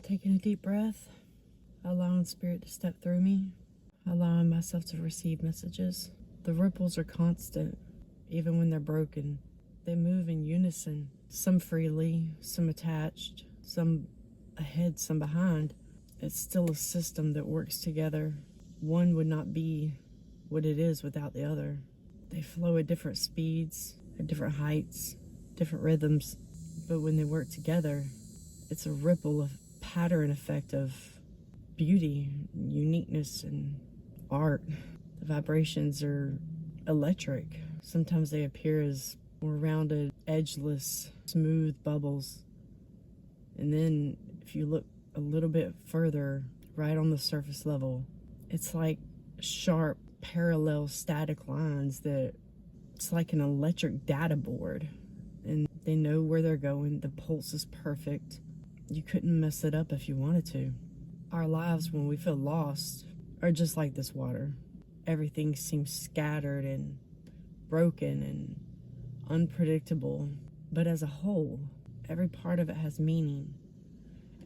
Taking a deep breath, allowing Spirit to step through me, allowing myself to receive messages. The ripples are constant, even when they're broken. They move in unison, some freely, some attached, some ahead, some behind. It's still a system that works together. One would not be what it is without the other. They flow at different speeds, at different heights, different rhythms, but when they work together, it's a ripple of pattern effect of beauty, uniqueness, and art. The vibrations are electric. Sometimes they appear as more rounded, edgeless, smooth bubbles. And then if you look a little bit further, right on the surface level, it's like sharp, parallel, static lines that it's like an electric data board. And they know where they're going. The pulse is perfect. You couldn't mess it up if you wanted to. Our lives, when we feel lost, are just like this water. Everything seems scattered and broken and unpredictable. But as a whole, every part of it has meaning.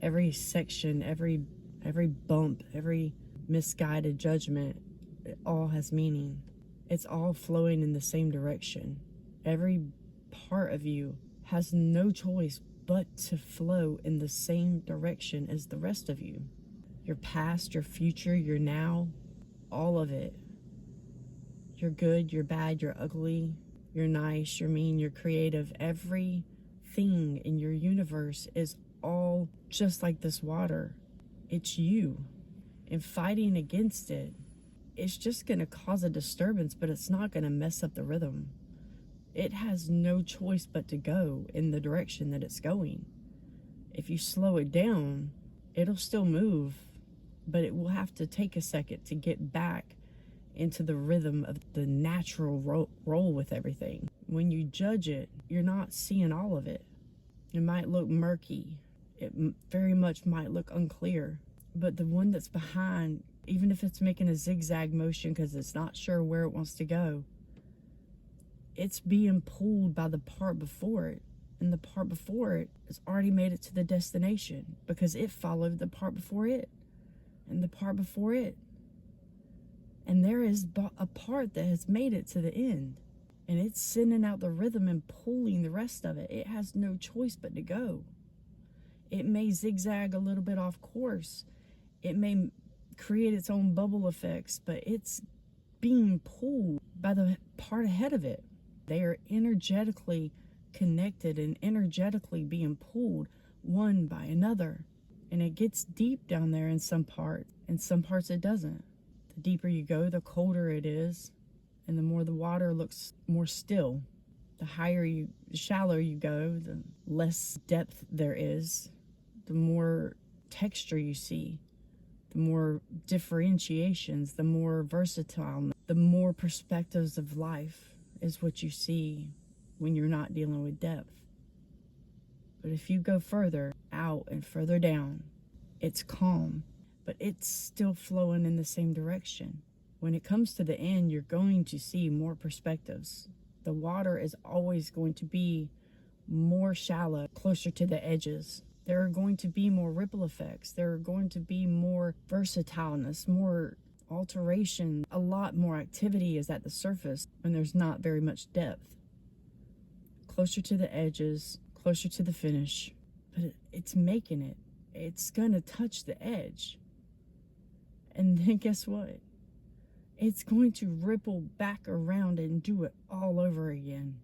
Every section, every bump, every misguided judgment, it all has meaning. It's all flowing in the same direction. Every part of you has no choice but to flow in the same direction as the rest of you. Your past, your future, your now, all of it. You're good, you're bad, you're ugly, you're nice, you're mean, you're creative. Everything in your universe is all just like this water. It's you. And fighting against it, it's just going to cause a disturbance, but it's not going to mess up the rhythm. It has no choice but to go in the direction that it's going. If you slow it down, it'll still move, but it will have to take a second to get back into the rhythm of the natural roll with everything. When you judge it, you're not seeing all of it. It might look murky. It very much might look unclear. But the one that's behind, even if it's making a zigzag motion because it's not sure where it wants to go, it's being pulled by the part before it. And the part before it has already made it to the destination because it followed the part before it and the part before it. And there is a part that has made it to the end. And it's sending out the rhythm and pulling the rest of it. It has no choice but to go. It may zigzag a little bit off course. It may create its own bubble effects, but it's being pulled by the part ahead of it. They are energetically connected and energetically being pulled one by another. And it gets deep down there in some parts. In some parts it doesn't. The deeper you go, the colder it is. And the more the water looks more still. The shallower you go, the less depth there is. The more texture you see. The more differentiations, the more versatile, the more perspectives of life is what you see when you're not dealing with depth. But if you go further out and further down, it's calm, but it's still flowing in the same direction. When it comes to the end, you're going to see more perspectives. The water is always going to be more shallow, closer to the edges. There are going to be more ripple effects. There are going to be more versatileness, more alteration. A lot more activity is at the surface when there's not very much depth. Closer to the edges, closer to the finish. But it's making it. It's going to touch the edge. And then guess what? It's going to ripple back around and do it all over again.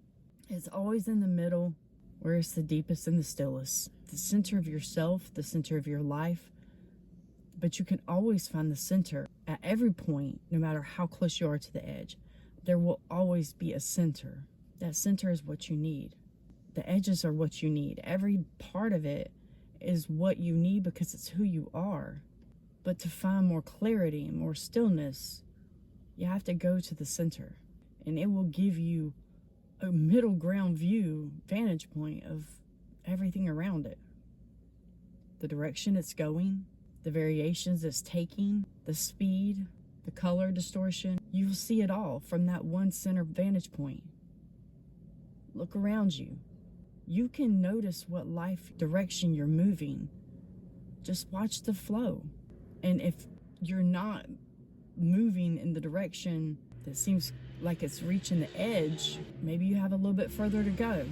It's always in the middle where it's the deepest and the stillest. The center of yourself, the center of your life. But you can always find the center at every point, no matter how close you are to the edge. There will always be a center. That center is what you need. The edges are what you need. Every part of it is what you need because it's who you are. But to find more clarity and more stillness, you have to go to the center. And it will give you a middle ground view, vantage point of everything around it. The direction it's going, the variations it's taking, the speed, the color distortion. You'll see it all from that one center vantage point. Look around you. You can notice what life direction you're moving Just watch the flow. And if you're not moving in the direction that seems like it's reaching the edge, maybe you have a little bit further to go.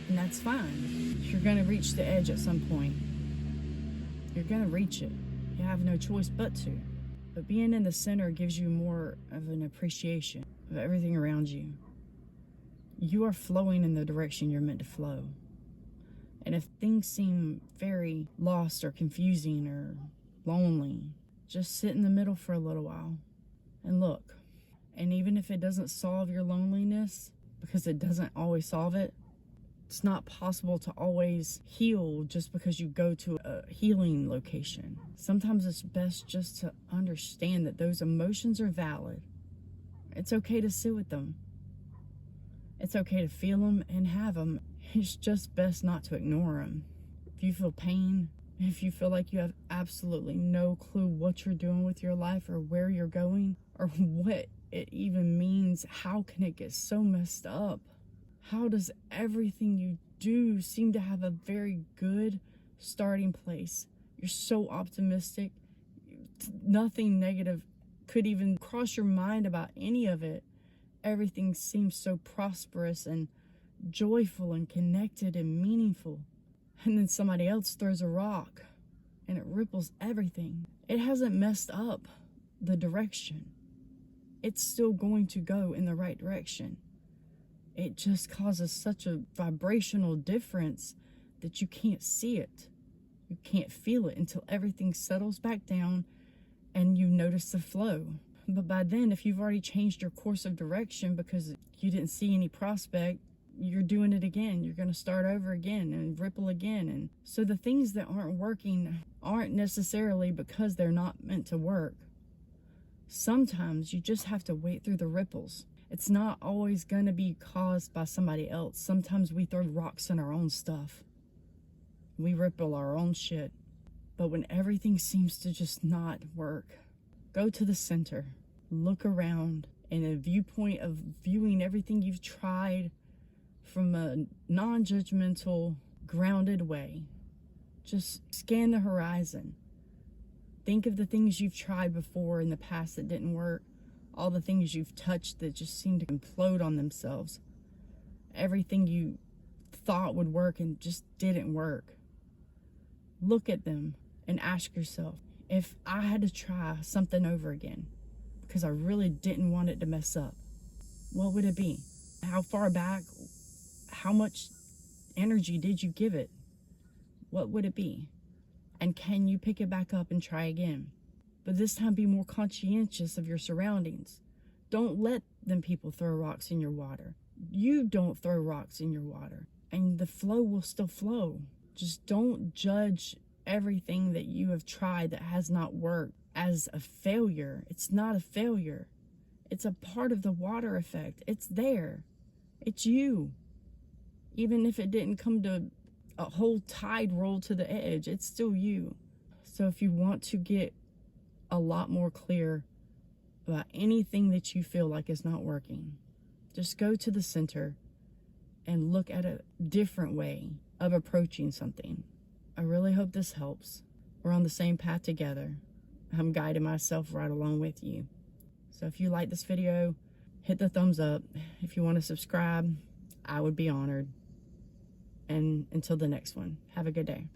And that's fine. You're going to reach the edge at some point. You're going to reach it. You have no choice but to. But being in the center gives you more of an appreciation of everything around you. You are flowing in the direction you're meant to flow. And if things seem very lost or confusing or lonely, just sit in the middle for a little while and look. And even if it doesn't solve your loneliness, because it doesn't always solve it, it's not possible to always heal just because you go to a healing location. Sometimes it's best just to understand that those emotions are valid. It's okay to sit with them. It's okay to feel them and have them. It's just best not to ignore them. If you feel pain, if you feel like you have absolutely no clue what you're doing with your life or where you're going or what it even means, how can it get so messed up? How does everything you do seem to have a very good starting place? You're so optimistic. Nothing negative could even cross your mind about any of it. Everything seems so prosperous and joyful and connected and meaningful. And then somebody else throws a rock and it ripples everything. It hasn't messed up the direction. It's still going to go in the right direction. It just causes such a vibrational difference that you can't see it. You can't feel it until everything settles back down and you notice the flow. But by then, if you've already changed your course of direction because you didn't see any prospect, you're doing it again. You're going to start over again and ripple again. And so the things that aren't working aren't necessarily because they're not meant to work. Sometimes you just have to wait through the ripples. It's not always going to be caused by somebody else. Sometimes we throw rocks in our own stuff. We ripple our own shit. But when everything seems to just not work, go to the center. Look around in a viewpoint of viewing everything you've tried from a non-judgmental, grounded way. Just scan the horizon. Think of the things you've tried before in the past that didn't work. All the things you've touched that just seem to implode on themselves. Everything you thought would work and just didn't work. Look at them and ask yourself, if I had to try something over again because I really didn't want it to mess up, what would it be? How far back? How much energy did you give it? What would it be? And can you pick it back up and try again? But this time be more conscientious of your surroundings. Don't let them people throw rocks in your water. You don't throw rocks in your water. And the flow will still flow. Just don't judge everything that you have tried that has not worked as a failure. It's not a failure. It's a part of the water effect. It's there. It's you. Even if it didn't come to a whole tide roll to the edge, it's still you. So if you want to get a lot more clear about anything that you feel like is not working, just go to the center and look at a different way of approaching something. I really hope this helps. We're on the same path together. I'm guiding myself right along with you. So if you like this video, hit the thumbs up. If you want to subscribe, I would be honored. And until the next one, have a good day.